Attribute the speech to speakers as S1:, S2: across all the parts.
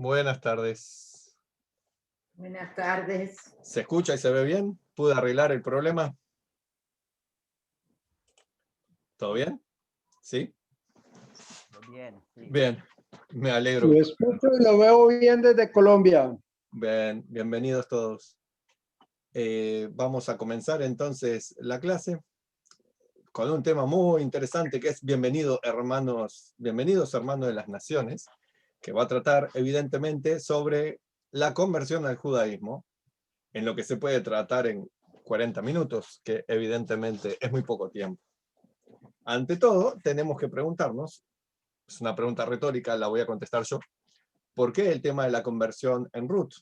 S1: Buenas tardes.
S2: Buenas tardes.
S1: ¿Se escucha y se ve bien? ¿Pude arreglar el problema? ¿Todo bien? ¿Sí?
S3: Bien, sí.
S1: Bien, me alegro.
S4: Lo escucho y lo veo bien desde Colombia.
S1: Bien, bienvenidos todos. Vamos a comenzar entonces la clase con un tema muy interesante que es bienvenidos hermanos de las naciones, que va a tratar evidentemente sobre la conversión al judaísmo, en lo que se puede tratar en 40 minutos, que evidentemente es muy poco tiempo. Ante todo, tenemos que preguntarnos, es una pregunta retórica, la voy a contestar yo, ¿por qué el tema de la conversión en Ruth?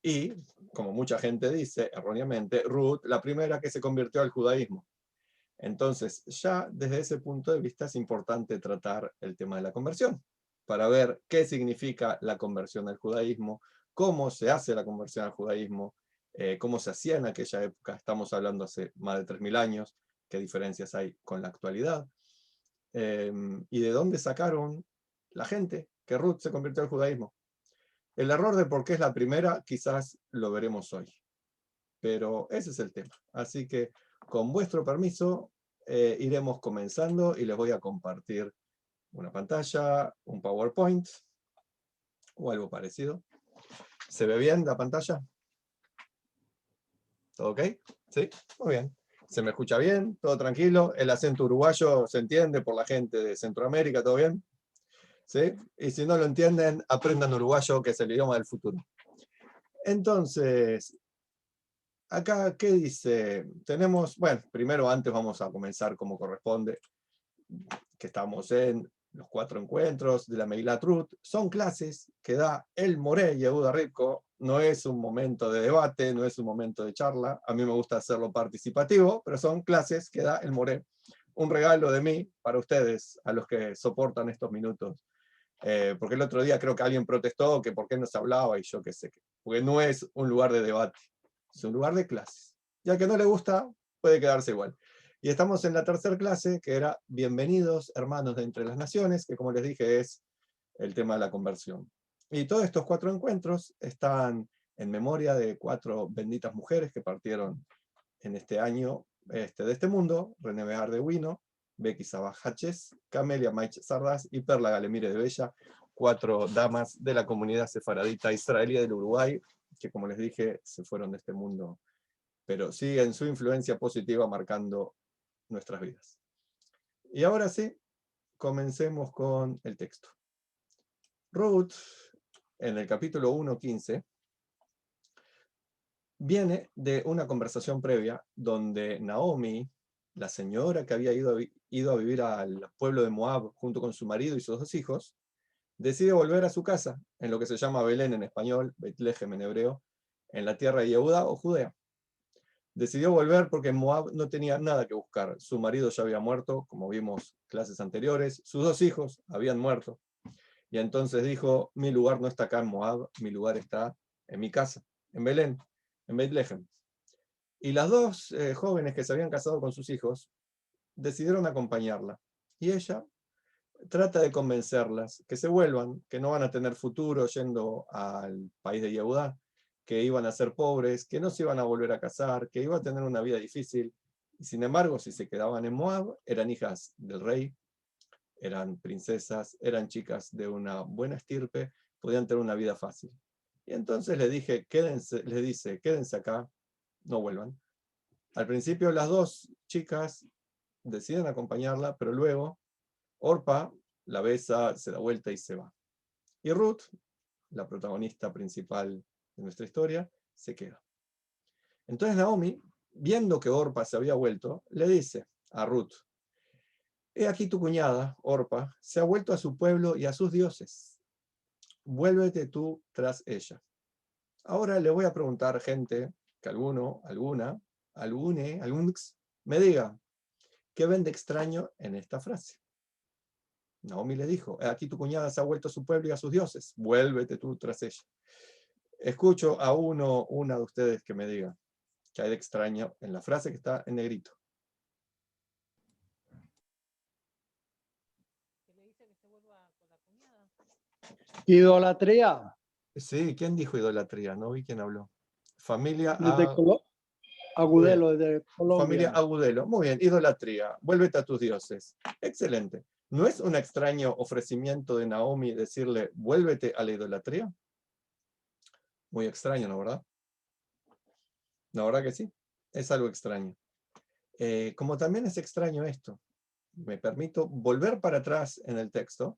S1: Y, como mucha gente dice erróneamente, Ruth, la primera que se convirtió al judaísmo. Entonces, ya desde ese punto de vista es importante tratar el tema de la conversión, para ver qué significa la conversión al judaísmo, cómo se hace la conversión al judaísmo, cómo se hacía en aquella época, estamos hablando hace más de 3000 años, qué diferencias hay con la actualidad, y de dónde sacaron la gente que Ruth se convirtió al judaísmo. El error de por qué es la primera quizás lo veremos hoy, pero ese es el tema. Así que con vuestro permiso iremos comenzando y les voy a compartir una pantalla, un PowerPoint o algo parecido. ¿Se ve bien la pantalla? ¿Todo ok? ¿Sí? Muy bien. ¿Se me escucha bien? ¿Todo tranquilo? ¿El acento uruguayo se entiende por la gente de Centroamérica? ¿Todo bien? ¿Sí? Y si no lo entienden, aprendan uruguayo, que es el idioma del futuro. Entonces, acá, ¿qué dice? Tenemos, bueno, primero antes vamos a comenzar como corresponde, que estamos en los 4 encuentros de la Megilat Ruth. Son clases que da el Moré Yehuda Ripko, no es un momento de debate, no es un momento de charla, a mí me gusta hacerlo participativo, pero son clases que da el Moré. Un regalo de mí para ustedes, a los que soportan estos minutos. Porque el otro día creo que alguien protestó que por qué no se hablaba, y yo qué sé, porque no es un lugar de debate, es un lugar de clases. Y al que no le gusta, puede quedarse igual. Y estamos en la tercera clase, que era Bienvenidos, hermanos de entre las naciones, que como les dije es el tema de la conversión. Y todos estos 4 encuentros están en memoria de 4 benditas mujeres que partieron en este año de este mundo: René Behar de Huino, Becky Sabah Hatches, Camelia Maich Sardas y Perla Galemire de Bella, 4 damas de la comunidad sefaradita israelí del Uruguay, que como les dije, se fueron de este mundo, pero siguen su influencia positiva marcando nuestras vidas. Y ahora sí, comencemos con el texto. Ruth, en el capítulo 1:15, viene de una conversación previa donde Naomi, la señora que había ido a vivir al pueblo de Moab junto con su marido y sus 2 hijos, decide volver a su casa, en lo que se llama Belén en español, Betlehem en hebreo, en la tierra de Yehuda o Judea. Decidió volver porque en Moab no tenía nada que buscar. Su marido ya había muerto, como vimos clases anteriores, sus 2 hijos habían muerto. Y entonces dijo, mi lugar no está acá en Moab, mi lugar está en mi casa, en Belén, en Betlehem. Y las 2 jóvenes que se habían casado con sus hijos decidieron acompañarla. Y ella trata de convencerlas que se vuelvan, que no van a tener futuro yendo al país de Yehudá, que iban a ser pobres, que no se iban a volver a casar, que iban a tener una vida difícil. Y sin embargo, si se quedaban en Moab, eran hijas del rey, eran princesas, eran chicas de una buena estirpe, podían tener una vida fácil. Y entonces les dice, quédense acá, no vuelvan. Al principio las 2 chicas deciden acompañarla, pero luego Orpa la besa, se da vuelta y se va. Y Ruth, la protagonista principal de nuestra historia, se queda. Entonces Naomi, viendo que Orpa se había vuelto, le dice a Ruth, he aquí tu cuñada, Orpa, se ha vuelto a su pueblo y a sus dioses. Vuélvete tú tras ella. Ahora le voy a preguntar, gente, que alguno, alguna, alguns, me diga, ¿qué ven de extraño en esta frase? Naomi le dijo, aquí tu cuñada se ha vuelto a su pueblo y a sus dioses, vuélvete tú tras ella. Escucho a una de ustedes que me diga qué hay de extraño en la frase que está en negrito.
S5: Que le dice que se vuelva con la cuñada.
S4: Idolatría.
S1: Sí, ¿quién dijo idolatría? No vi quién habló. Familia
S4: Desde
S1: muy bien.
S4: Agudelo, desde
S1: Familia
S4: Colombia.
S1: Agudelo. Muy bien, idolatría. Vuélvete a tus dioses. Excelente. ¿No es un extraño ofrecimiento de Naomi decirle, vuélvete a la idolatría? Muy extraño, ¿no, verdad? ¿La verdad que sí? Es algo extraño. Como también es extraño esto, me permito volver para atrás en el texto,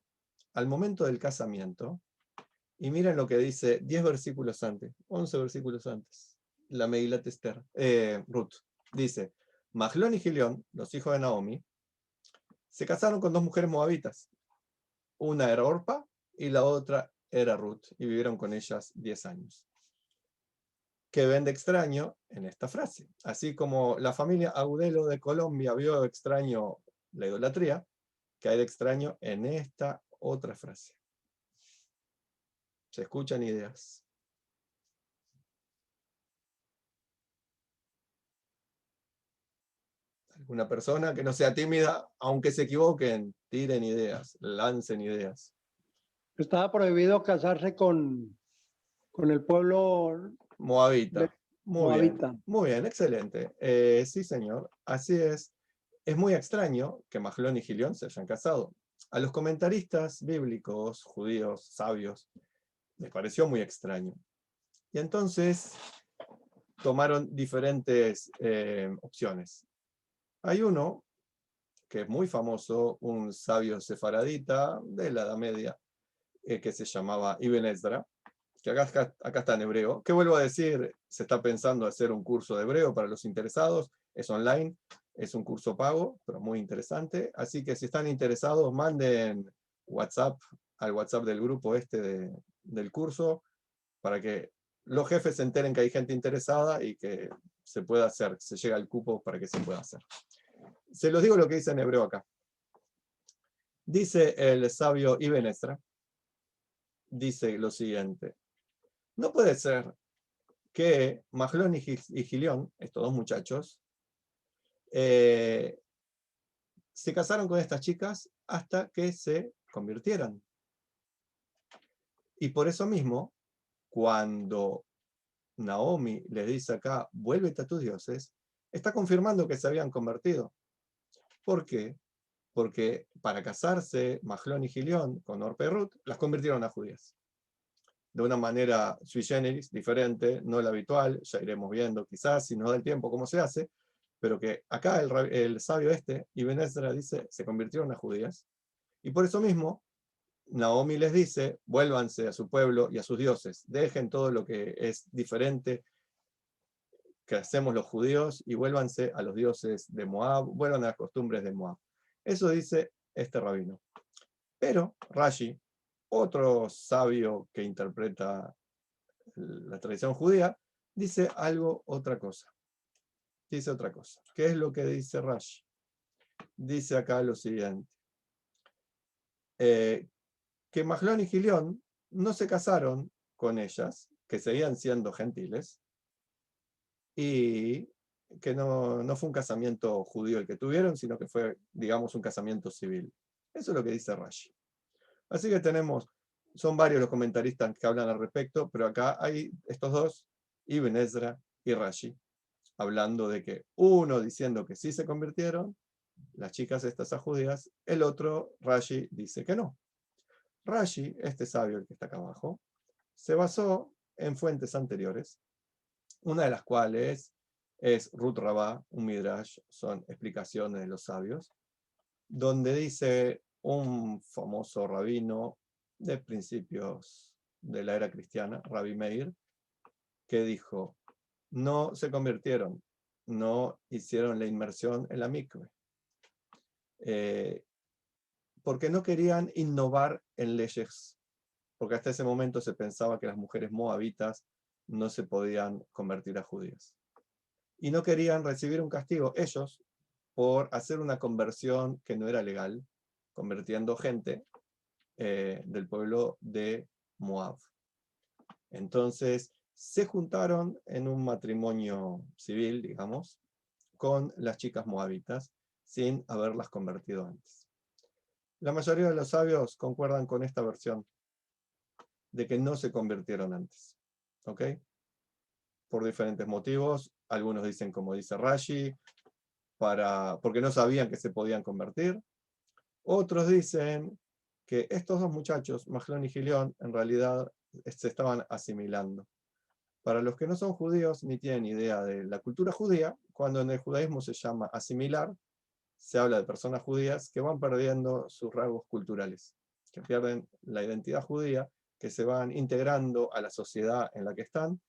S1: al momento del casamiento, y miren lo que dice 10 versículos antes, 11 versículos antes, la Megilat Esther, Ruth. Dice, Mahlón y Gilión, los hijos de Naomi, se casaron con dos mujeres moabitas. Una era Orpa y la otra era Ruth, y vivieron con ellas 10 años. ¿Qué ven de extraño en esta frase? Así como la familia Agudelo de Colombia vio extraño la idolatría, ¿qué hay de extraño en esta otra frase? ¿Se escuchan ideas? ¿Alguna persona que no sea tímida, aunque se equivoquen, tiren ideas, lancen ideas?
S4: Estaba prohibido casarse con el pueblo de
S1: Moabita.
S4: Moabita.
S1: Muy bien, excelente. Sí, señor, así es. Es muy extraño que Mahlón y Gilión se hayan casado. A los comentaristas bíblicos, judíos, sabios, les pareció muy extraño. Y entonces tomaron diferentes opciones. Hay uno que es muy famoso, un sabio sefaradita de la Edad Media, que se llamaba Ibn Ezra, que acá está en hebreo, que vuelvo a decir, se está pensando hacer un curso de hebreo para los interesados, es online, es un curso pago, pero muy interesante, así que si están interesados, manden WhatsApp al WhatsApp del grupo del curso, para que los jefes se enteren que hay gente interesada y que se pueda hacer, se llega al cupo para que se pueda hacer. Se los digo lo que dice en hebreo acá. Dice el sabio Ibn Ezra, dice lo siguiente, no puede ser que Mahlón y Gilión, estos dos muchachos, se casaron con estas chicas hasta que se convirtieran. Y por eso mismo, cuando Naomi le dice acá, vuélvete a tus dioses, está confirmando que se habían convertido. ¿Por qué? Porque para casarse, Mahlón y Gilión con Orpa y Ruth, las convirtieron a judías. De una manera sui generis, diferente, no la habitual, ya iremos viendo quizás, si nos da el tiempo, cómo se hace, pero que acá el sabio Ibn Ezra dice, se convirtieron a judías, y por eso mismo, Naomi les dice, vuélvanse a su pueblo y a sus dioses, dejen todo lo que es diferente que hacemos los judíos y vuélvanse a los dioses de Moab, vuelvan a las costumbres de Moab. Eso dice este rabino. Pero Rashi, otro sabio que interpreta la tradición judía, dice otra cosa. Dice otra cosa. ¿Qué es lo que dice Rashi? Dice acá lo siguiente. Que Mahlón y Gilión no se casaron con ellas, que seguían siendo gentiles, y que no fue un casamiento judío el que tuvieron, sino que fue, digamos, un casamiento civil. Eso es lo que dice Rashi. Así que son varios los comentaristas que hablan al respecto, pero acá hay estos dos, Ibn Ezra y Rashi, hablando de que uno diciendo que sí se convirtieron, las chicas estas a judías, el otro, Rashi, dice que no. Rashi, este sabio, el que está acá abajo, se basó en fuentes anteriores, una de las cuales es Ruth Rabá, un midrash, son explicaciones de los sabios, donde dice un famoso rabino de principios de la era cristiana, Rabbi Meir, que dijo, no se convirtieron, no hicieron la inmersión en la mikve, porque no querían innovar en leyes, porque hasta ese momento se pensaba que las mujeres moabitas no se podían convertir a judías. Y no querían recibir un castigo ellos por hacer una conversión que no era legal, convirtiendo gente del pueblo de Moab. Entonces se juntaron en un matrimonio civil, digamos, con las chicas moabitas, sin haberlas convertido antes. La mayoría de los sabios concuerdan con esta versión. de que no se convirtieron antes. ¿Ok? Por diferentes motivos. Algunos dicen, como dice Rashi, porque no sabían que se podían convertir. Otros dicen que estos dos muchachos, Mahlón y Gilión, en realidad se estaban asimilando. Para los que no son judíos ni tienen idea de la cultura judía, cuando en el judaísmo se llama asimilar, se habla de personas judías que van perdiendo sus rasgos culturales, que pierden la identidad judía, que se van integrando a la sociedad en la que están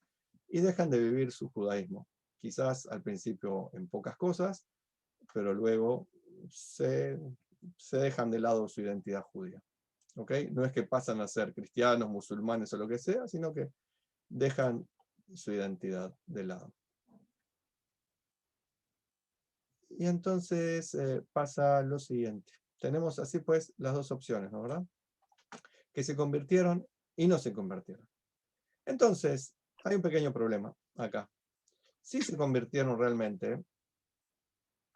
S1: y dejan de vivir su judaísmo. Quizás al principio en pocas cosas, pero luego se dejan de lado su identidad judía. ¿Ok? No es que pasan a ser cristianos, musulmanes o lo que sea, sino que dejan su identidad de lado. Y entonces pasa lo siguiente. Tenemos así pues las dos opciones, ¿no, verdad? Que se convirtieron y no se convirtieron. Entonces, hay un pequeño problema acá. Si se convirtieron realmente,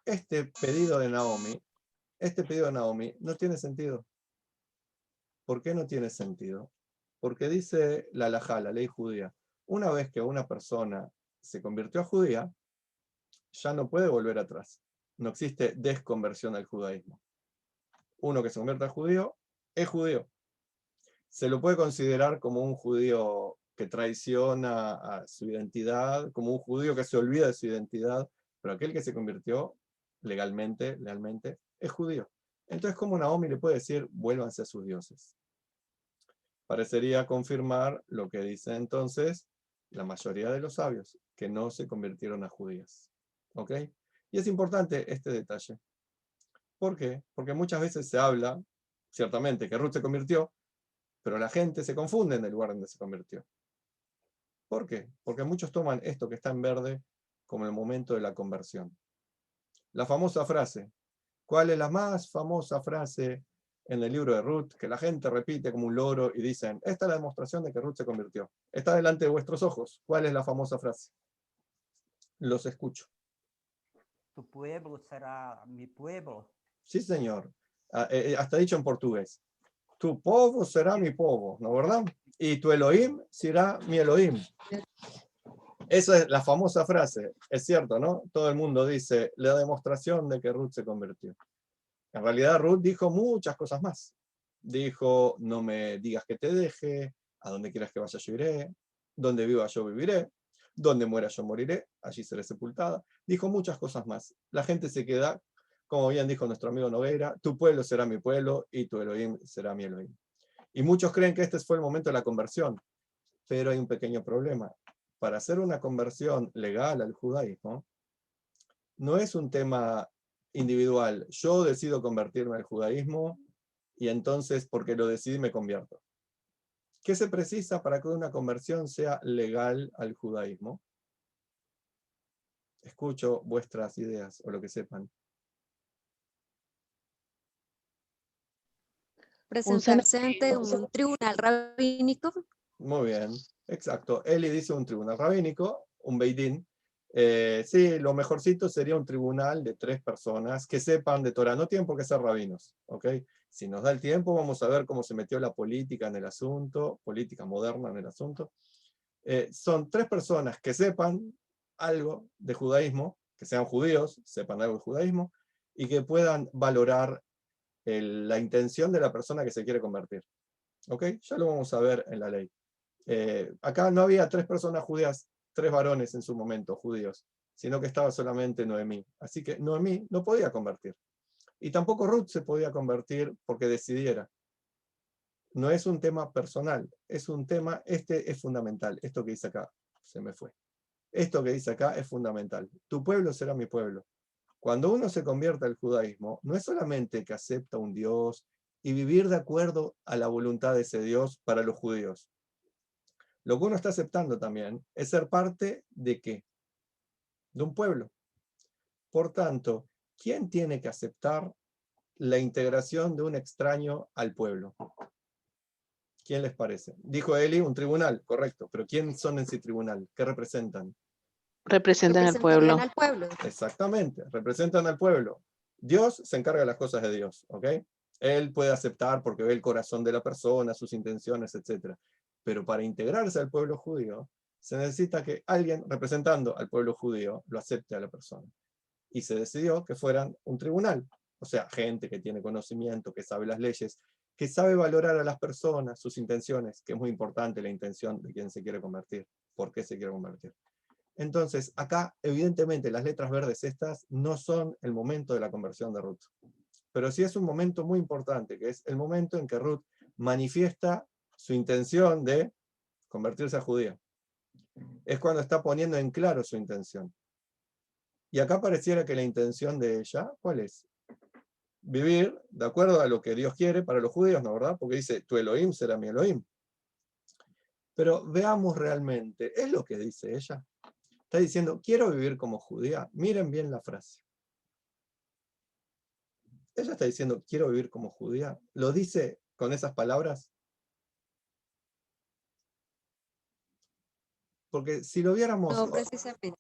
S1: este pedido de Naomi no tiene sentido. ¿Por qué no tiene sentido? Porque dice la halajá, la ley judía, una vez que una persona se convirtió a judía, ya no puede volver atrás. No existe desconversión al judaísmo. Uno que se convierte a judío es judío. Se lo puede considerar como un judío que traiciona a su identidad, como un judío que se olvida de su identidad, pero aquel que se convirtió legalmente, es judío. Entonces, ¿cómo Naomi le puede decir, vuélvanse a sus dioses? Parecería confirmar lo que dice entonces la mayoría de los sabios, que no se convirtieron a judías. ¿Ok? Y es importante este detalle. ¿Por qué? Porque muchas veces se habla, ciertamente, que Ruth se convirtió, pero la gente se confunde en el lugar donde se convirtió. ¿Por qué? Porque muchos toman esto que está en verde como el momento de la conversión. La famosa frase, ¿cuál es la más famosa frase en el libro de Ruth, que la gente repite como un loro y dicen, esta es la demostración de que Ruth se convirtió? Está delante de vuestros ojos. ¿Cuál es la famosa frase? Los escucho.
S3: Tu pueblo será mi pueblo.
S1: Sí, señor. Hasta dicho en portugués. Tu povo será mi povo, ¿no verdad? Y tu Elohim será mi Elohim. Esa es la famosa frase. Es cierto, ¿no? Todo el mundo dice la demostración de que Ruth se convirtió. En realidad Ruth dijo muchas cosas más. Dijo, no me digas que te deje, a donde quieras que vaya yo iré, donde viva yo viviré, donde muera yo moriré, allí seré sepultada. Dijo muchas cosas más. La gente se queda, como bien dijo nuestro amigo Nogueira, tu pueblo será mi pueblo y tu Elohim será mi Elohim. Y muchos creen que este fue el momento de la conversión, pero hay un pequeño problema. Para hacer una conversión legal al judaísmo, no es un tema individual. Yo decido convertirme al judaísmo y entonces, porque lo decidí, me convierto. ¿Qué se precisa para que una conversión sea legal al judaísmo? Escucho vuestras ideas o lo que sepan.
S5: Presentarse ante un tribunal rabínico.
S1: Muy bien, exacto. Eli dice un tribunal rabínico, un beidín. Sí, lo mejorcito sería un tribunal de 3 personas que sepan de Torah. No tienen por qué ser rabinos, ¿ok? Si nos da el tiempo, vamos a ver cómo se metió la política en el asunto, política moderna en el asunto. Son 3 personas que sepan algo de judaísmo, que sean judíos, sepan algo de judaísmo, y que puedan valorar la intención de la persona que se quiere convertir. ¿Ok? Ya lo vamos a ver en la ley. Acá no había 3 personas judías, 3 varones en su momento, judíos, sino que estaba solamente Noemí. Así que Noemí no podía convertir. Y tampoco Ruth se podía convertir porque decidiera. No es un tema personal, es un tema, este es fundamental. Esto que dice acá, se me fue. Esto que dice acá es fundamental. Tu pueblo será mi pueblo. Cuando uno se convierte al judaísmo, no es solamente que acepta un Dios y vivir de acuerdo a la voluntad de ese Dios para los judíos. Lo que uno está aceptando también es ser parte de ¿qué? De un pueblo. Por tanto, ¿quién tiene que aceptar la integración de un extraño al pueblo? ¿Quién les parece? Dijo Eli, un tribunal, correcto, pero ¿quién son en ese tribunal? ¿Qué representan?
S5: Representan al pueblo.
S1: Exactamente, representan al pueblo. Dios se encarga de las cosas de Dios, ¿ok? Él puede aceptar porque ve el corazón de la persona, sus intenciones, etc. Pero para integrarse al pueblo judío, se necesita que alguien representando al pueblo judío lo acepte a la persona. Y se decidió que fueran un tribunal, o sea, gente que tiene conocimiento, que sabe las leyes, que sabe valorar a las personas, sus intenciones, que es muy importante la intención de quien se quiere convertir, por qué se quiere convertir. Entonces, acá, evidentemente, las letras verdes estas no son el momento de la conversión de Ruth. Pero sí es un momento muy importante, que es el momento en que Ruth manifiesta su intención de convertirse a judía. Es cuando está poniendo en claro su intención. Y acá pareciera que la intención de ella, ¿cuál es? Vivir de acuerdo a lo que Dios quiere para los judíos, ¿no, verdad? Porque dice, tu Elohim será mi Elohim. Pero veamos realmente, ¿es lo que dice ella? Está diciendo, quiero vivir como judía. Miren bien la frase. Ella está diciendo, quiero vivir como judía. ¿Lo dice con esas palabras? Porque si lo viéramos,
S5: No precisamente.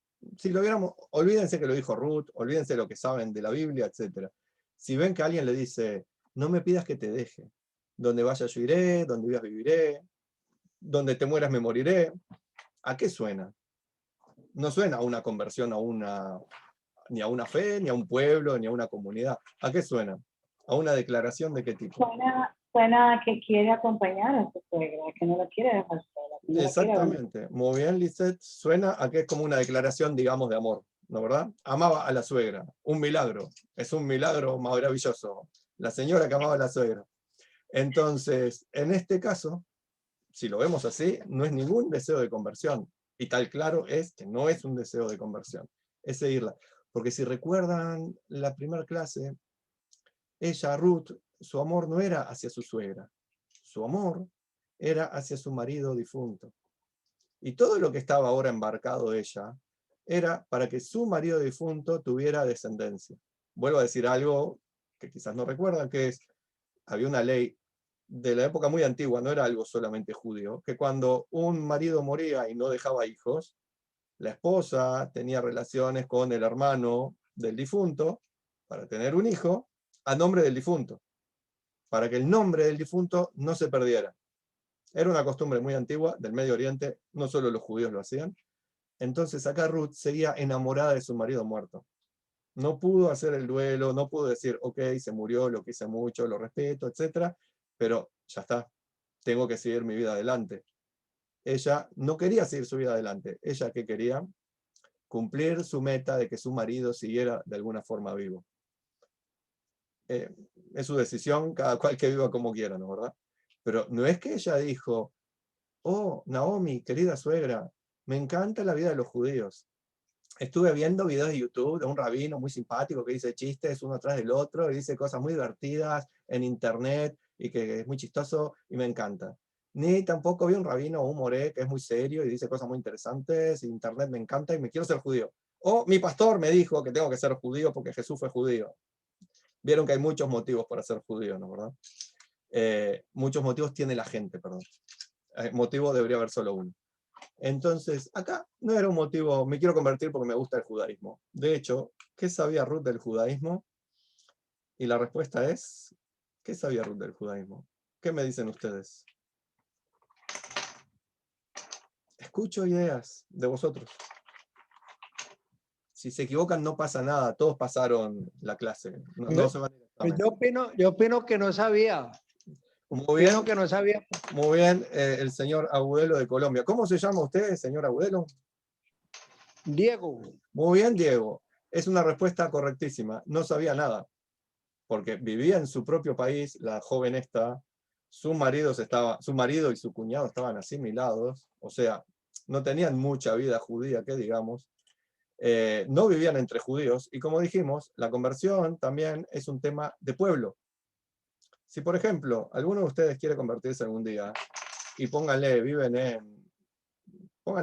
S1: olvídense que lo dijo Ruth, olvídense lo que saben de la Biblia, etc. Si ven que alguien le dice, no me pidas que te deje, donde vayas yo iré, donde vivas viviré, donde te mueras me moriré, ¿a qué suena? No suena a una conversión ni a una fe, ni a un pueblo, ni a una comunidad. ¿A qué suena? ¿A una declaración de qué tipo?
S2: Suena a que quiere acompañar a su suegra, que no la quiere dejar sola.
S1: Exactamente. Muy bien, Lisette. Suena a que es como una declaración, digamos, de amor, ¿no verdad? Amaba a la suegra. Un milagro. Es un milagro maravilloso. La señora que amaba a la suegra. Entonces, en este caso, si lo vemos así, no es ningún deseo de conversión. Y tal claro es que no es un deseo de conversión. Es seguirla. Porque si recuerdan la primera clase, ella, Ruth, su amor no era hacia su suegra. Su amor era hacia su marido difunto. Y todo lo que estaba ahora embarcado ella era para que su marido difunto tuviera descendencia. Vuelvo a decir algo que quizás no recuerdan, que es, había una ley de la época muy antigua, no era algo solamente judío, que cuando un marido moría y no dejaba hijos, la esposa tenía relaciones con el hermano del difunto para tener un hijo a nombre del difunto, para que el nombre del difunto no se perdiera. Era una costumbre muy antigua del Medio Oriente, no solo los judíos lo hacían. Entonces acá Ruth seguía enamorada de su marido muerto. No pudo hacer el duelo, no pudo decir, ok, se murió, lo quise mucho, lo respeto, etc. Pero ya está, tengo que seguir mi vida adelante. Ella no quería seguir su vida adelante. Ella que quería cumplir su meta de que su marido siguiera de alguna forma vivo. Es su decisión, cada cual que viva como quiera, ¿no, verdad? Pero no es que ella dijo, oh, Naomi, querida suegra, me encanta la vida de los judíos. Estuve viendo videos de YouTube de un rabino muy simpático que dice chistes uno tras del otro y dice cosas muy divertidas en internet y que es muy chistoso y me encanta. Ni tampoco vi un rabino o un moré que es muy serio y dice cosas muy interesantes, internet me encanta y me quiero ser judío. O mi pastor me dijo que tengo que ser judío porque Jesús fue judío. Vieron que hay muchos motivos para ser judío, ¿no, verdad? Muchos motivos tiene la gente, perdón. Motivo debería haber solo uno. Entonces, acá no era un motivo, me quiero convertir porque me gusta el judaísmo. De hecho, ¿qué sabía Ruth del judaísmo? Y la respuesta es, ¿qué sabía Ruth del judaísmo? ¿Qué me dicen ustedes? Escucho ideas de vosotros. Si se equivocan no pasa nada, todos pasaron la clase. No se van a ir a
S4: Yo opino que no sabía.
S1: Muy bien,
S4: Que no sabía.
S1: muy bien, el señor Agudelo de Colombia. ¿Cómo se llama usted, señor Agudelo?
S4: Diego.
S1: Muy bien, Diego. Es una respuesta correctísima. No sabía nada. Porque vivía en su propio país, la joven esta, su marido y su cuñado estaban asimilados, o sea, no tenían mucha vida judía, que digamos, no vivían entre judíos, y como dijimos, la conversión también es un tema de pueblo. Si, por ejemplo, alguno de ustedes quiere convertirse algún día, y pónganle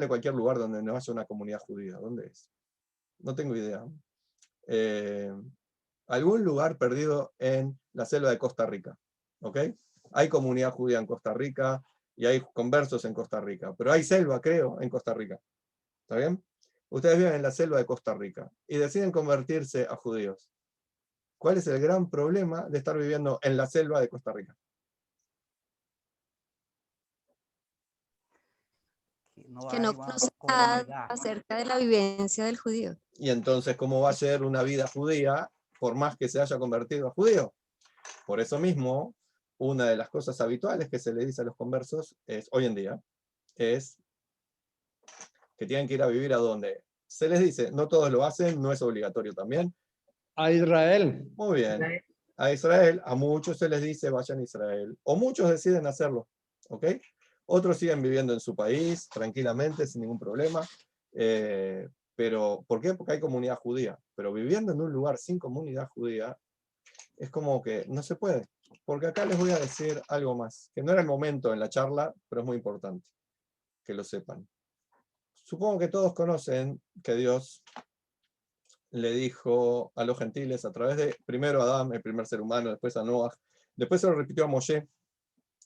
S1: cualquier lugar donde no haya una comunidad judía, ¿dónde es? No tengo idea. Algún lugar perdido en la selva de Costa Rica, ¿ok? Hay comunidad judía en Costa Rica y hay conversos en Costa Rica, pero hay selva, creo, en Costa Rica, ¿está bien? Ustedes viven en la selva de Costa Rica y deciden convertirse a judíos. ¿Cuál es el gran problema de estar viviendo en la selva de Costa Rica?
S3: no
S5: que
S3: hay
S5: no
S3: una
S5: conoce nada
S3: comunidad.
S5: acerca de la vivencia del judío.
S1: Y entonces, ¿cómo va a ser una vida judía por más que se haya convertido a judío? Por eso mismo, una de las cosas habituales que se le dice a los conversos hoy en día es que tienen que ir a vivir a donde se les dice, no todos lo hacen, no es obligatorio también.
S4: A Israel.
S1: Muy bien. A Israel, a muchos se les dice vayan a Israel, o muchos deciden hacerlo, ¿ok? Otros siguen viviendo en su país tranquilamente, sin ningún problema. Pero, ¿por qué? Porque hay comunidad judía. Pero viviendo en un lugar sin comunidad judía, es como que no se puede. Porque acá les voy a decir algo más, que no era el momento en la charla, pero es muy importante que lo sepan. Supongo que todos conocen que Dios le dijo a los gentiles a través de, primero a Adán, el primer ser humano, después a Noah, después se lo repitió a Moshe,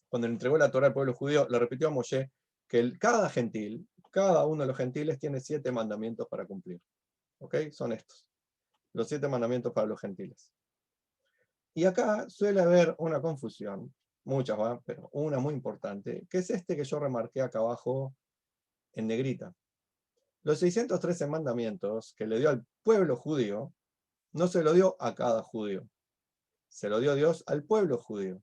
S1: cuando le entregó la Torá al pueblo judío, le repitió a Moshe que cada gentil, cada uno de los gentiles tiene 7 mandamientos para cumplir. ¿Ok? Son estos, los 7 mandamientos para los gentiles. Y acá suele haber una confusión, muchas, ¿va? Pero una muy importante, que es este que yo remarqué acá abajo en negrita. Los 613 mandamientos que le dio al pueblo judío, no se lo dio a cada judío. Se lo dio Dios al pueblo judío.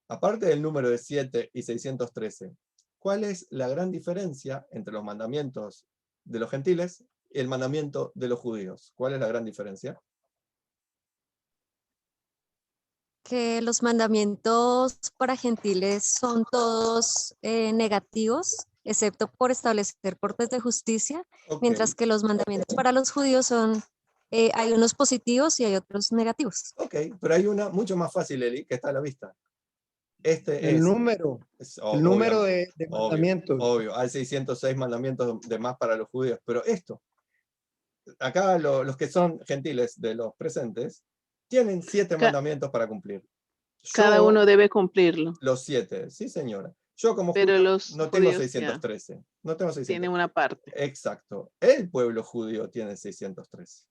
S1: Aparte del número de 7 y 613, ¿cuál es la gran diferencia entre los mandamientos de los gentiles y el mandamiento de los judíos? ¿Cuál es la gran diferencia?
S5: Que los mandamientos para gentiles son todos negativos, excepto por establecer cortes de justicia,
S1: Ok,
S5: mientras que los mandamientos para los judíos son, hay unos positivos y hay otros negativos.
S1: ok, pero hay una mucho más fácil, Eli, que está a la vista. Este
S4: El
S1: es,
S4: número. El
S1: obvio,
S4: número de mandamientos.
S1: obvio, hay 606 mandamientos de más para los judíos, pero esto, acá los que son gentiles de los presentes, tienen 7
S6: Ca-
S1: mandamientos para cumplir.
S6: Cada
S1: Yo,
S6: uno debe cumplirlo,
S1: los 7, sí señora. Yo como
S6: pero
S1: judío
S6: los
S1: no tengo
S6: judíos ya
S1: 613, no tengo 600.
S6: tienen una parte.
S1: Exacto, el pueblo judío tiene 613.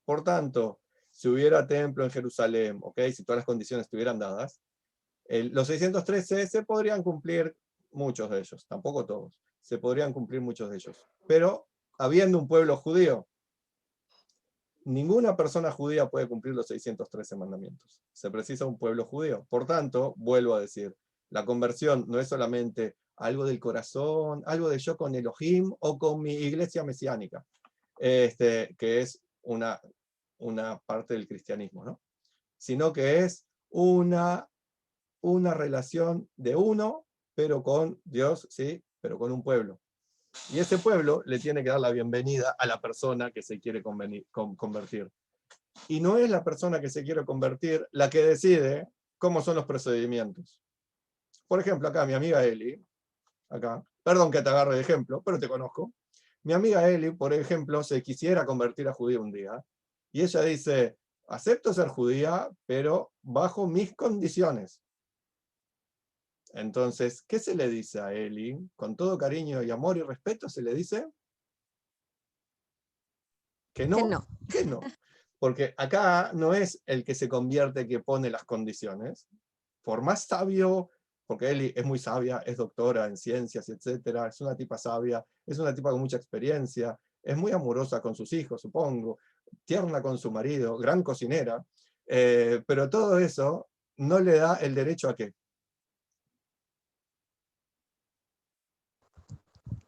S1: Por tanto, si hubiera templo en Jerusalén, ¿ok? Si todas las condiciones estuvieran dadas, los 613 se podrían cumplir muchos de ellos, tampoco todos, se podrían cumplir muchos de ellos. Pero habiendo un pueblo judío, ninguna persona judía puede cumplir los 613 mandamientos. Se precisa un pueblo judío. Por tanto, vuelvo a decir, la conversión no es solamente algo del corazón, algo de yo con Elohim o con mi iglesia mesiánica, que es una parte del cristianismo, ¿no? Sino que es una relación de uno, pero con Dios, ¿sí? Pero con un pueblo. Y ese pueblo le tiene que dar la bienvenida a la persona que se quiere convertir. Y no es la persona que se quiere convertir la que decide cómo son los procedimientos. Por ejemplo, acá mi amiga Eli, acá, perdón que te agarre de ejemplo, pero te conozco. Mi amiga Eli, por ejemplo, se quisiera convertir a judía un día, y ella dice, acepto ser judía, pero bajo mis condiciones. Entonces, ¿qué se le dice a Eli? Con todo cariño y amor y respeto se le dice que no,
S5: Que no.
S1: que no. Porque acá no es el que se convierte que pone las condiciones. Por más sabio, porque Eli es muy sabia, es doctora en ciencias, etcétera, es una tipa sabia, es una tipa con mucha experiencia, es muy amorosa con sus hijos, supongo, tierna con su marido, gran cocinera, pero todo eso no le da el derecho a qué.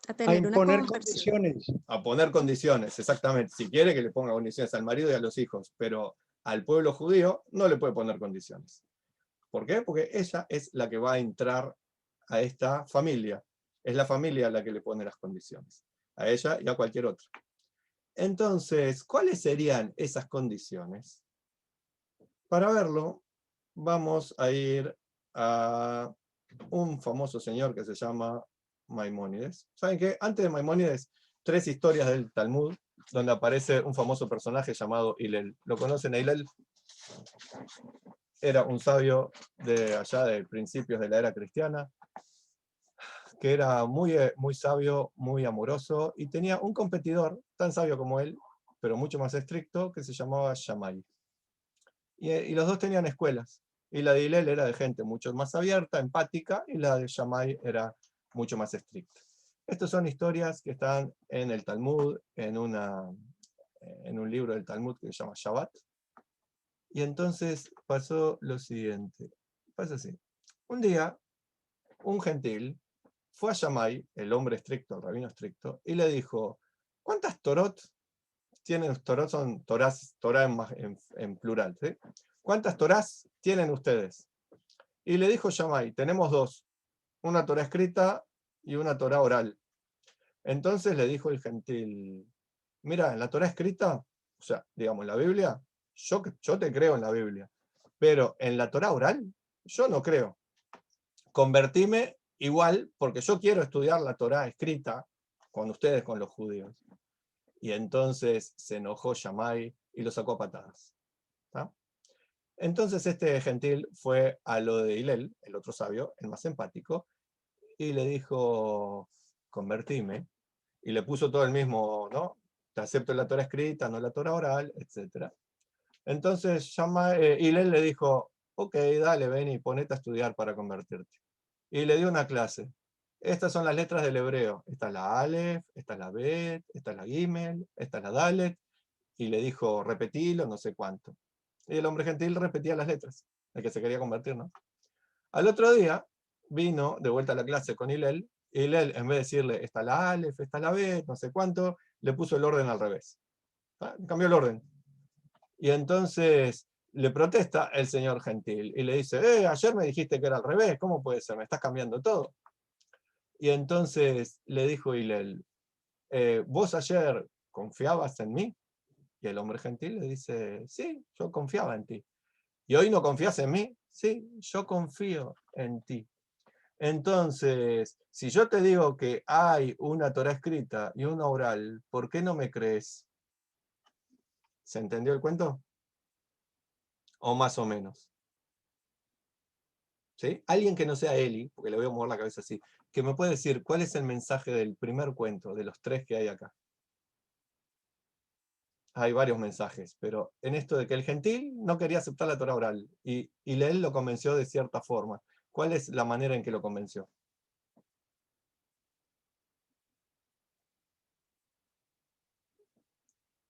S5: A
S4: A
S5: tener una
S4: imponer
S5: conversión.
S4: condiciones.
S1: A poner condiciones, exactamente. Si quiere que le ponga condiciones al marido y a los hijos, pero al pueblo judío no le puede poner condiciones. ¿Por qué? Porque ella es la que va a entrar a esta familia. Es la familia la que le pone las condiciones. A ella y a cualquier otro. Entonces, ¿cuáles serían esas condiciones? Para verlo, vamos a ir a un famoso señor que se llama Maimónides. ¿Saben qué? Antes de Maimónides, 3 historias del Talmud, donde aparece un famoso personaje llamado Hillel. ¿Lo conocen a Hillel? Era un sabio de allá de principios de la era cristiana, que era muy, muy sabio, muy amoroso, y tenía un competidor tan sabio como él, pero mucho más estricto, que se llamaba Shammai. Y los dos tenían escuelas, y la de Hillel era de gente mucho más abierta, empática, y la de Shammai era mucho más estricta. Estas son historias que están en el Talmud, en un libro del Talmud que se llama Shabbat. Y entonces pasó lo siguiente. Pasa así. Un día, un gentil fue a Shammai, el hombre estricto, el rabino estricto, y le dijo, ¿cuántas torot tienen? Torot son torás, torá en plural, ¿sí? ¿Cuántas torás tienen ustedes? Y le dijo Shammai, tenemos dos, una torá escrita y una torá oral. Entonces le dijo el gentil, mira, en la torá escrita, o sea, digamos, la Biblia, yo te creo en la Biblia, pero en la torá oral, yo no creo. Convertime igual, porque yo quiero estudiar la torá escrita con ustedes, con los judíos. Y entonces se enojó Shammai y lo sacó a patadas. ¿Tá? Entonces este gentil fue a lo de Hillel, el otro sabio, el más empático, y le dijo, convertime, y le puso todo el mismo, ¿no? Te acepto la Torah escrita, no la Torah oral, etc. Entonces Hillel le dijo, ok, dale, ven y ponete a estudiar para convertirte. Y le dio una clase. Estas son las letras del hebreo. Esta es la Aleph, esta es la Bet, esta es la Gimel, esta es la Dalet. Y le dijo, repetilo, no sé cuánto. Y el hombre gentil repetía las letras, el que se quería convertir, ¿no? Al otro día, vino de vuelta a la clase con Hillel, y Hillel, en vez de decirle, esta es la Aleph, esta es la Bet, no sé cuánto, le puso el orden al revés. ¿Ah? Cambió el orden. Y entonces le protesta el señor gentil, y le dice, ayer me dijiste que era al revés, ¿cómo puede ser? Me estás cambiando todo. Y entonces le dijo Hillel, ¿vos ayer confiabas en mí? Y el hombre gentil le dice, sí, yo confiaba en ti. ¿Y hoy no confías en mí? Sí, yo confío en ti. Entonces, si yo te digo que hay una Torá escrita y una oral, ¿por qué no me crees? ¿Se entendió el cuento? ¿O más o menos? ¿Sí? Alguien que no sea Eli, porque le voy a mover la cabeza así, que me puede decir cuál es el mensaje del primer cuento, de los tres que hay acá. Hay varios mensajes, pero en esto de que el gentil no quería aceptar la Torá oral y él lo convenció de cierta forma. ¿Cuál es la manera en que lo convenció?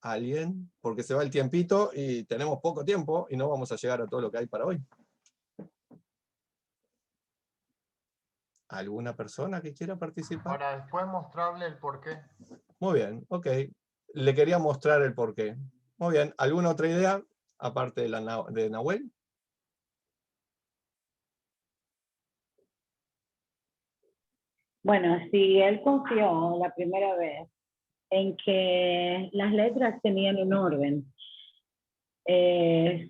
S1: ¿Alguien? Porque se va el tiempito y tenemos poco tiempo y no vamos a llegar a todo lo que hay para hoy. ¿Alguna persona que quiera participar?
S6: Para después mostrarle el porqué.
S1: Muy bien, ok. Le quería mostrar el porqué. Muy bien, ¿alguna otra idea aparte de Nahuel?
S2: Bueno, si él confió la primera vez en que las letras tenían un orden,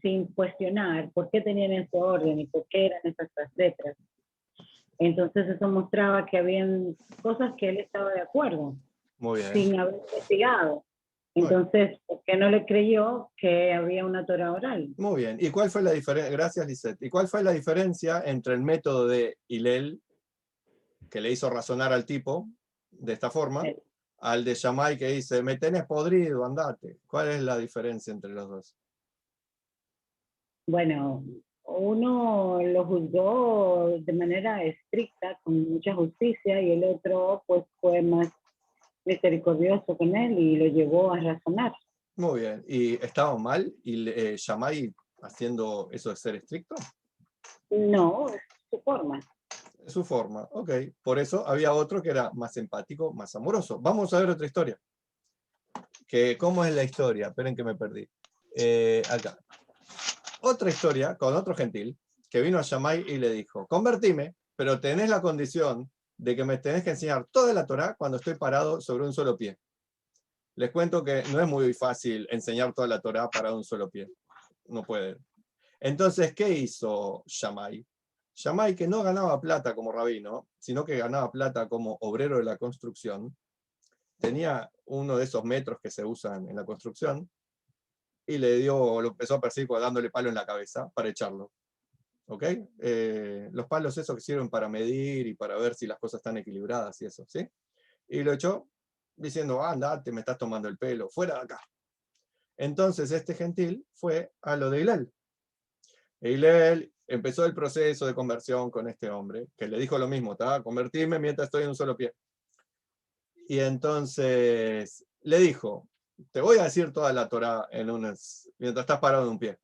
S2: sin cuestionar por qué tenían ese orden y por qué eran esas letras, entonces eso mostraba que habían cosas que él estaba de acuerdo,
S1: Muy bien.
S2: sin haber investigado. Entonces, ¿por qué no le creyó que había una Torá oral?
S1: Muy bien. ¿Y cuál fue la diferencia? Gracias, Lisette. ¿Y cuál fue la diferencia entre el método de Hillel, que le hizo razonar al tipo de esta forma,
S2: Sí.
S1: al de Shammai que dice, me tenés podrido, andate? ¿Cuál es la diferencia entre los dos?
S2: Bueno, uno lo juzgó de manera estricta, con mucha justicia, y el otro pues fue más misericordioso con él y lo llevó a razonar.
S1: Muy bien. ¿Y estaba mal y Shammai haciendo eso de ser estricto?
S2: No, es su forma.
S1: Su forma, ok. Por eso había otro que era más empático, más amoroso. Vamos a ver otra historia. ¿Cómo es la historia? Esperen que me perdí. Acá. Otra historia con otro gentil que vino a Shammai y le dijo, convertime, pero tenés la condición de que me tenés que enseñar toda la Torá cuando estoy parado sobre un solo pie. Les cuento que no es muy fácil enseñar toda la Torá parado en un solo pie. No puede. Entonces, ¿qué hizo Shammai? Shammai, que no ganaba plata como rabino, sino que ganaba plata como obrero de la construcción, tenía uno de esos metros que se usan en la construcción, y lo empezó a perseguir dándole palo en la cabeza para echarlo. ¿Ok? Los palos esos que sirven para medir y para ver si las cosas están equilibradas y eso, ¿sí? Y lo echó diciendo, andate, me estás tomando el pelo, fuera de acá. Entonces este gentil fue a lo de Hillel. Hillel empezó el proceso de conversión con este hombre, que le dijo lo mismo, convertirme mientras estoy en un solo pie. Y entonces le dijo, te voy a decir toda la Torá mientras estás parado en un pie.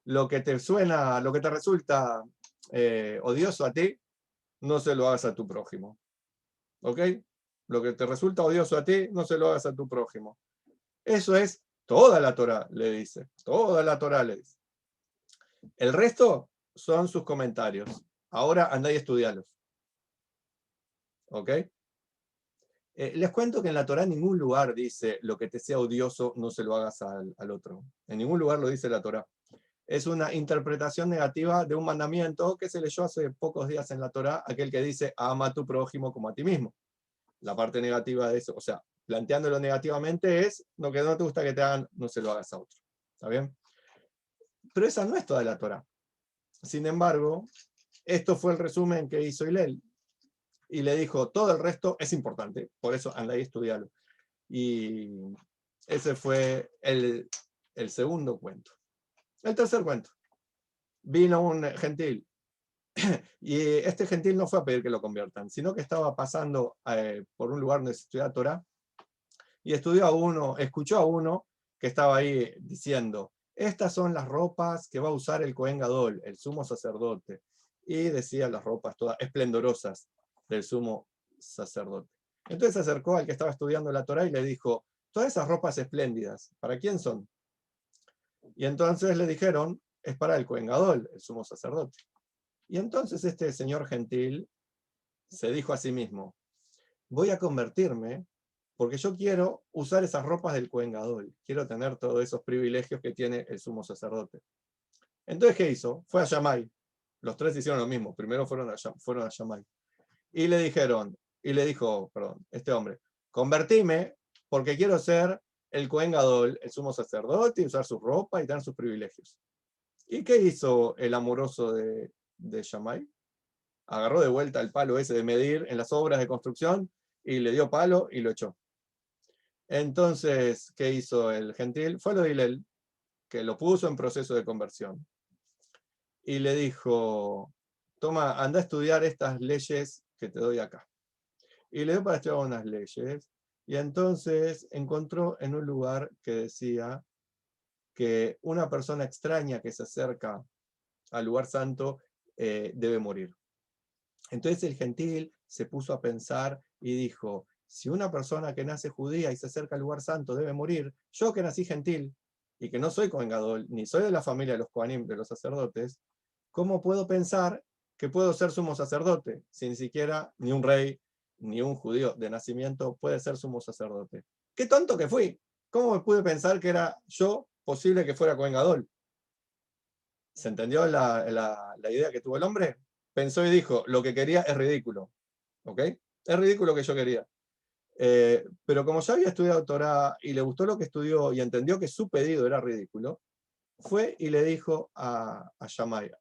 S1: Lo que te suena, lo que te resulta odioso a ti, no se lo hagas a tu prójimo. ¿Ok? Lo que te resulta odioso a ti, no se lo hagas a tu prójimo. Eso es toda la Torá, le dice. Toda la Torá le dice. El resto son sus comentarios. Ahora andá y estudialos. ¿Ok? Les cuento que en la Torá en ningún lugar dice lo que te sea odioso, no se lo hagas al otro. En ningún lugar lo dice la Torá. Es una interpretación negativa de un mandamiento que se leyó hace pocos días en la Torá, aquel que dice, ama a tu prójimo como a ti mismo. La parte negativa de eso, o sea, planteándolo negativamente es, lo que no te gusta que te hagan, no se lo hagas a otro. ¿Está bien? Pero esa no es toda la Torá. Sin embargo, esto fue el resumen que hizo Hillel. Y le dijo, todo el resto es importante, por eso anda ahí a estudiarlo. Y ese fue el segundo cuento. El tercer cuento. Vino un gentil, y este gentil no fue a pedir que lo conviertan, sino que estaba pasando por un lugar donde se estudiaba Torá, y escuchó a uno que estaba ahí diciendo, estas son las ropas que va a usar el Cohen Gadol, el sumo sacerdote. Y decía las ropas todas esplendorosas del sumo sacerdote. Entonces se acercó al que estaba estudiando la Torá y le dijo, todas esas ropas espléndidas, ¿para quién son? Y entonces le dijeron, es para el Cohen Gadol, el sumo sacerdote. Y entonces este señor gentil se dijo a sí mismo, voy a convertirme porque yo quiero usar esas ropas del Cohen Gadol, quiero tener todos esos privilegios que tiene el sumo sacerdote. Entonces, ¿qué hizo? Fue a Shammai. Los tres hicieron lo mismo, primero fueron a Shammai. Y le dijo, este hombre, convertime porque quiero ser el Cohen Gadol, el sumo sacerdote, y usar su ropa y tener sus privilegios. ¿Y qué hizo el amoroso de Shammai? Agarró de vuelta el palo ese de medir en las obras de construcción y le dio palo y lo echó. Entonces, ¿qué hizo el gentil? Fue lo de Hillel, que lo puso en proceso de conversión. Y le dijo, toma, anda a estudiar estas leyes que te doy acá. Y le dio para estudiar unas leyes. Y entonces encontró en un lugar que decía que una persona extraña que se acerca al lugar santo debe morir. Entonces el gentil se puso a pensar y dijo, si una persona que nace judía y se acerca al lugar santo debe morir, yo que nací gentil y que no soy Cohen Gadol, ni soy de la familia de los Kohanim, de los sacerdotes, ¿cómo puedo pensar que puedo ser sumo sacerdote si ni siquiera ni un rey ni un judío de nacimiento puede ser sumo sacerdote? ¡Qué tonto que fui! ¿Cómo me pude pensar que era yo posible que fuera Cohen Gadol? ¿Se entendió la idea que tuvo el hombre? Pensó y dijo, lo que quería es ridículo. ¿Ok? Es ridículo lo que yo quería. Pero como ya había estudiado Torah y le gustó lo que estudió y entendió que su pedido era ridículo, fue y le dijo a Shammai,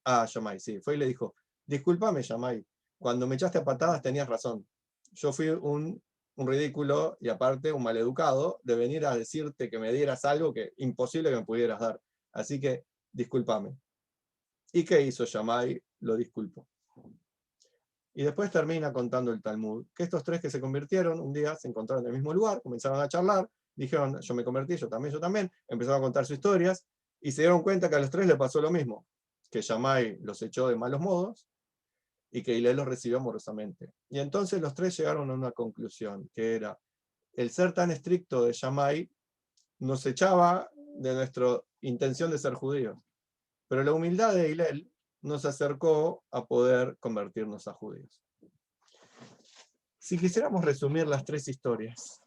S1: sí, fue y le dijo, discúlpame Shammai, cuando me echaste a patadas tenías razón. Yo fui un ridículo y aparte un maleducado de venir a decirte que me dieras algo que imposible que me pudieras dar. Así que discúlpame. ¿Y qué hizo Shammai? Lo disculpó. Y después termina contando el Talmud, que estos tres que se convirtieron, un día se encontraron en el mismo lugar, comenzaron a charlar, dijeron, yo me convertí, yo también, empezaron a contar sus historias, y se dieron cuenta que a los tres les pasó lo mismo, que Shammai los echó de malos modos, y que Hillel los recibió amorosamente. Y entonces los tres llegaron a una conclusión, que era, el ser tan estricto de Shammai nos echaba de nuestra intención de ser judíos, pero la humildad de Hillel nos acercó a poder convertirnos a judíos. Si quisiéramos resumir las tres historias,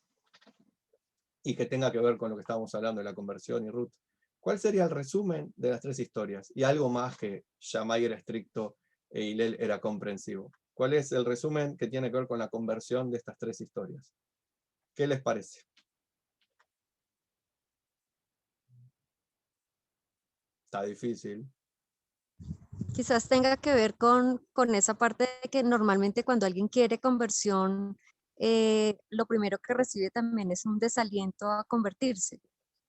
S1: y que tenga que ver con lo que estábamos hablando de la conversión y Ruth, ¿cuál sería el resumen de las tres historias? Y algo más que Shammai era estricto e Hillel era comprensivo. ¿Cuál es el resumen que tiene que ver con la conversión de estas tres historias? ¿Qué les parece? Está difícil.
S5: Quizás tenga que ver con esa parte de que normalmente cuando alguien quiere conversión, lo primero que recibe también es un desaliento a convertirse.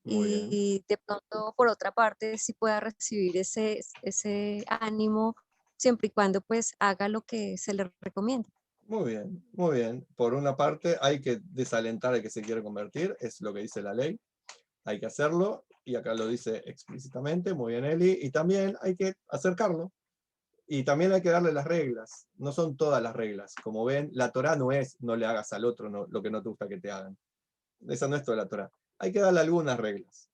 S1: Muy bien.
S5: Y de pronto, por otra parte, sí pueda recibir ese ánimo siempre y cuando pues haga lo que se le recomienda.
S1: Muy bien, muy bien. Por una parte, hay que desalentar al que se quiere convertir, es lo que dice la ley. Hay que hacerlo, y acá lo dice explícitamente, muy bien Eli, y también hay que acercarlo. Y también hay que darle las reglas. No son todas las reglas. Como ven, la Torá no es no le hagas al otro lo que no te gusta que te hagan. Esa no es toda la Torá. Hay que darle algunas reglas.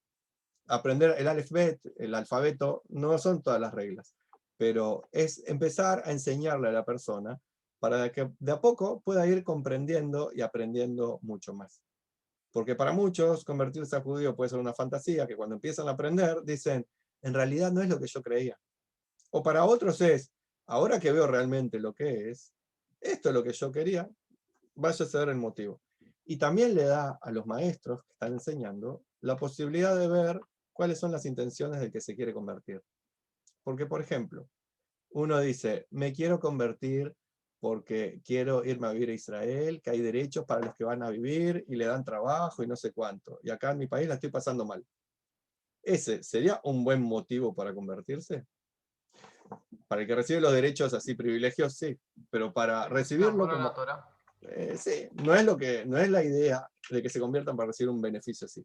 S1: Aprender el alfabeto, no son todas las reglas. Pero es empezar a enseñarle a la persona para que de a poco pueda ir comprendiendo y aprendiendo mucho más. Porque para muchos convertirse a judío puede ser una fantasía que cuando empiezan a aprender dicen, en realidad no es lo que yo creía. O para otros es, ahora que veo realmente lo que es, esto es lo que yo quería, vaya a ser el motivo. Y también le da a los maestros que están enseñando la posibilidad de ver cuáles son las intenciones del que se quiere convertir. Porque, por ejemplo, uno dice, me quiero convertir porque quiero irme a vivir a Israel, que hay derechos para los que van a vivir y le dan trabajo y no sé cuánto. Y acá en mi país la estoy pasando mal. ¿Ese sería un buen motivo para convertirse? Para el que recibe los derechos así, privilegios, sí. Pero para recibirlo
S6: Seguro la
S1: como...
S6: Torá.
S1: sí, no es la idea de que se conviertan para recibir un beneficio así.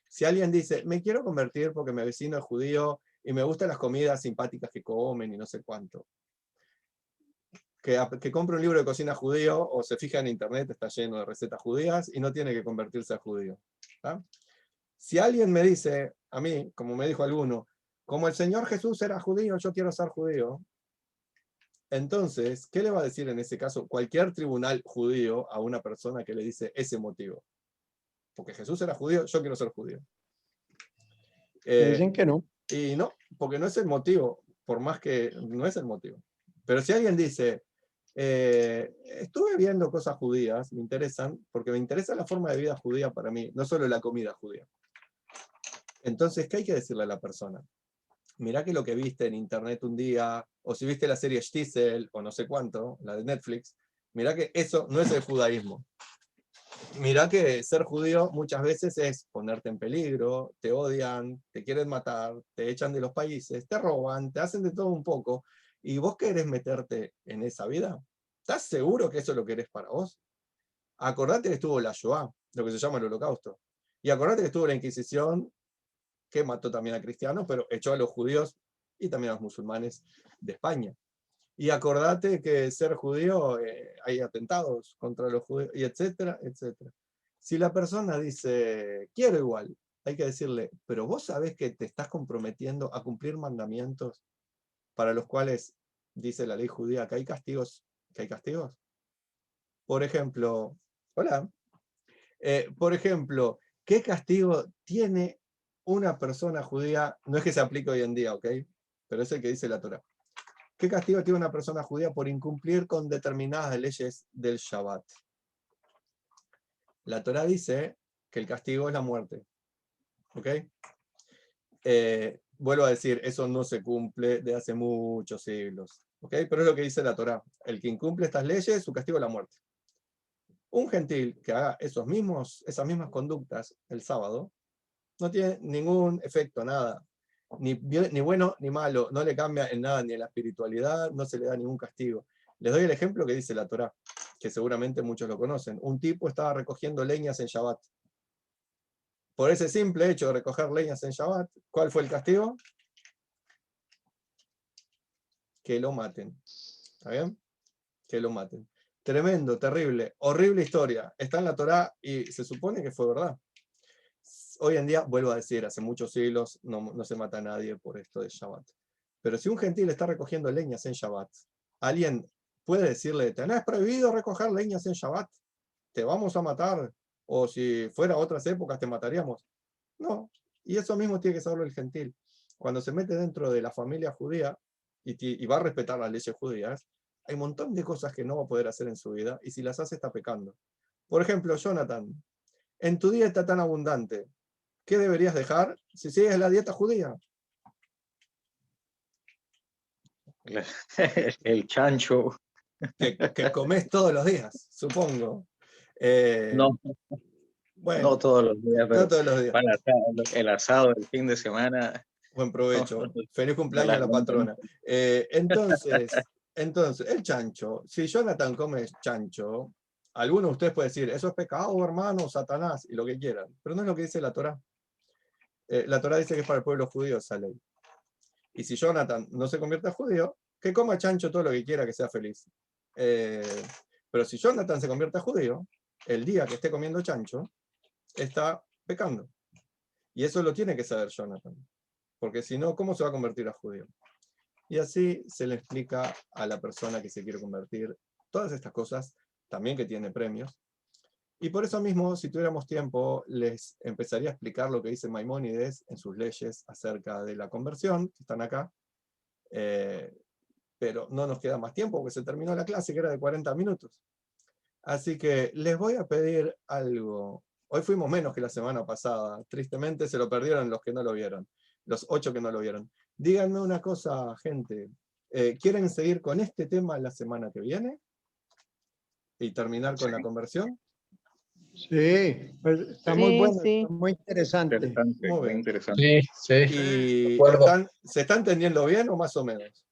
S1: Si alguien dice, me quiero convertir porque mi vecino es judío y me gustan las comidas simpáticas que comen y no sé cuánto, que compre un libro de cocina judío o se fija en internet, está lleno de recetas judías y no tiene que convertirse a judío. ¿Tá? Si alguien me dice, a mí, como me dijo alguno, como el Señor Jesús era judío, yo quiero ser judío, entonces, ¿qué le va a decir en ese caso cualquier tribunal judío a una persona que le dice ese motivo? Porque Jesús era judío, yo quiero ser judío.
S4: Le dicen que no.
S1: Y no, porque no es el motivo, por más que no es el motivo. Pero si alguien dice, estuve viendo cosas judías, me interesan, porque me interesa la forma de vida judía para mí, no solo la comida judía. Entonces, ¿qué hay que decirle a la persona? Mirá que lo que viste en internet un día, o si viste la serie Shtisel, o no sé cuánto, la de Netflix, mirá que eso no es el judaísmo. Mirá que ser judío muchas veces es ponerte en peligro, te odian, te quieren matar, te echan de los países, te roban, te hacen de todo un poco, y vos querés meterte en esa vida. ¿Estás seguro que eso lo querés para vos? Acordate que estuvo la Shoah, lo que se llama el Holocausto. Y acordate que estuvo la Inquisición, que mató también a cristianos, pero echó a los judíos y también a los musulmanes de España. Y acordate que ser judío, hay atentados contra los judíos, y etcétera, etcétera. Si la persona dice, quiero igual, hay que decirle, pero vos sabés que te estás comprometiendo a cumplir mandamientos para los cuales dice la ley judía que hay castigos, que hay castigos. Por ejemplo, hola. Por ejemplo, ¿qué castigo tiene una persona judía? No es que se aplique hoy en día, ¿ok? Pero es el que dice la Torá. ¿Qué castigo tiene una persona judía por incumplir con determinadas leyes del Shabbat? La Torá dice que el castigo es la muerte. ¿Ok? Vuelvo a decir, eso no se cumple de hace muchos siglos. ¿Ok? Pero es lo que dice la Torá. El que incumple estas leyes, su castigo es la muerte. Un gentil que haga esas mismas conductas el sábado, no tiene ningún efecto, nada. Ni bueno ni malo, no le cambia en nada ni en la espiritualidad, no se le da ningún castigo. Les doy el ejemplo que dice la Torá, que seguramente muchos lo conocen. Un tipo estaba recogiendo leñas en Shabbat. Por ese simple hecho de recoger leñas en Shabbat, ¿cuál fue el castigo? Que lo maten. ¿Está bien? Que lo maten. Tremendo, terrible, horrible historia. Está en la Torá y se supone que fue verdad. Hoy en día, vuelvo a decir, hace muchos siglos no se mata a nadie por esto de Shabbat. Pero si un gentil está recogiendo leñas en Shabbat, alguien puede decirle, tenés prohibido recoger leñas en Shabbat, te vamos a matar, o si fuera otras épocas te mataríamos. No, y eso mismo tiene que saberlo el gentil. Cuando se mete dentro de la familia judía y va a respetar las leyes judías, hay un montón de cosas que no va a poder hacer en su vida, y si las hace está pecando. Por ejemplo, Jonathan, en tu dieta tan abundante, ¿qué deberías dejar si sigues la dieta judía?
S7: El chancho.
S1: Que comes todos los días, supongo.
S7: No,
S1: Bueno,
S7: no todos los días,
S1: no
S7: pero
S1: todos los días.
S7: para el asado del fin de semana.
S1: Buen provecho.
S7: No,
S1: Feliz
S7: no
S1: cumpleaños
S7: la
S1: a la
S7: cuento, ¿no?
S1: patrona. Entonces, Entonces, el chancho, si Jonathan come chancho, alguno de ustedes puede decir, eso es pecado, hermano, Satanás, y lo que quieran. Pero no es lo que dice la Torá. La Torá dice que es para el pueblo judío esa ley. Y si Jonathan no se convierte a judío, que coma chancho todo lo que quiera, que sea feliz. Pero si Jonathan se convierte a judío, el día que esté comiendo chancho, está pecando. Y eso lo tiene que saber Jonathan. Porque si no, ¿cómo se va a convertir a judío? Y así se le explica a la persona que se quiere convertir todas estas cosas, también que tiene premios. Y por eso mismo, si tuviéramos tiempo, les empezaría a explicar lo que dice Maimónides en sus leyes acerca de la conversión, que están acá. Pero no nos queda más tiempo porque se terminó la clase, que era de 40 minutos. Así que les voy a pedir algo. Hoy fuimos menos que la semana pasada. Tristemente se lo perdieron los que no lo vieron. Los 8 que no lo vieron. Díganme una cosa, gente. ¿Quieren seguir con este tema la semana que viene? ¿Y terminar con la conversión?
S4: Sí, pues está muy bueno, está muy interesante.
S1: Muy bien.
S7: Interesante.
S1: ¿Y se está entendiendo bien o más o menos?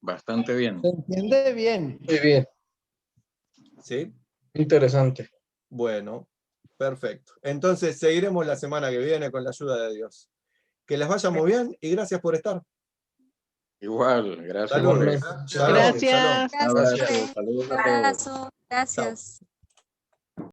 S7: Bastante bien.
S4: Se entiende bien.
S8: Muy bien.
S1: ¿Sí?
S8: Interesante.
S1: Bueno, perfecto. Entonces seguiremos la semana que viene con la ayuda de Dios. Que les vaya muy bien y gracias por estar.
S7: Igual, gracias.
S1: Saludos.
S8: Igualmente.
S1: Shalom,
S9: Gracias.
S1: shalom.
S5: Gracias.
S7: Saludos a todos.
S5: Un abrazo. Gracias.